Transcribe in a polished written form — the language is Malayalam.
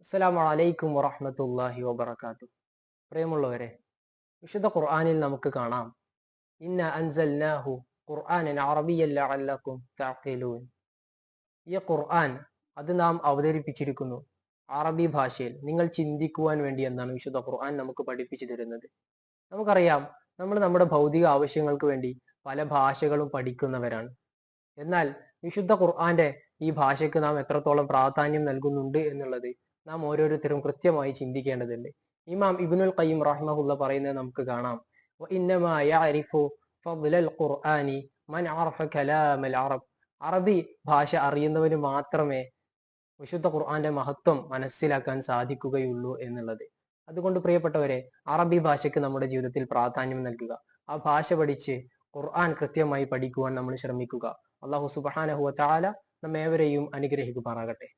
അസ്സലാമു അലൈക്കും വറഹ്മത്തുള്ളാഹി വബറകാതുഹു. പ്രിയമുള്ളവരെ, വിശുദ്ധ ഖുർആനിൽ നമുക്ക് കാണാം, ഇന്ന അൻസൽനാഹു ഖുർആനൻ അറബിയ്യൻ ലഅല്ലക്കും തഅഖിലൂൻ. ഈ ഖുർആൻ അത് നാം അവതരിപ്പിച്ചിരിക്കുന്നു അറബി ഭാഷയിൽ, നിങ്ങൾ ചിന്തിക്കുവാൻ വേണ്ടി എന്നാണ് വിശുദ്ധ ഖുർആൻ നമുക്ക് പഠിപ്പിച്ചു തരുന്നത്. നമുക്കറിയാം, നമ്മൾ നമ്മുടെ ഭൗതിക ആവശ്യങ്ങൾക്ക് വേണ്ടി പല ഭാഷകളും പഠിക്കുന്നവരാണ്. എന്നാൽ വിശുദ്ധ ഖുർആന്റെ ഈ ഭാഷയ്ക്ക് നാം എത്രത്തോളം പ്രാധാന്യം നൽകുന്നുണ്ട് എന്നുള്ളത് നാം ഓരോരുത്തരും കൃത്യമായി ചിന്തിക്കേണ്ടതുണ്ട്. ഇമാം ഇബ്നുൽ ഖയ്യിം റഹിമഹുല്ല പറയുന്നത് നമുക്ക് കാണാം, വഇന്നമാ യഅരിഫു ഫദ്ലൽ ഖുർആനി മൻ അറഫ കലാമൽ അറബ്. അറബി ഭാഷ അറിയുന്നവന് മാത്രമേ വിശുദ്ധ ഖുർആന്റെ മഹത്വം മനസ്സിലാക്കാൻ സാധിക്കുകയുള്ളൂ എന്നുള്ളത്. അതുകൊണ്ട് പ്രിയപ്പെട്ടവരെ, അറബി ഭാഷയ്ക്ക് നമ്മുടെ ജീവിതത്തിൽ പ്രാധാന്യം നൽകുക, ആ ഭാഷ പഠിച്ച് ഖുർആൻ കൃത്യമായി പഠിക്കുവാൻ നമ്മൾ ശ്രമിക്കുക. അല്ലാഹു സുബ്ഹാനഹു വ തആല നമ്മേവരെയും അനുഗ്രഹിക്കുമാറാകട്ടെ.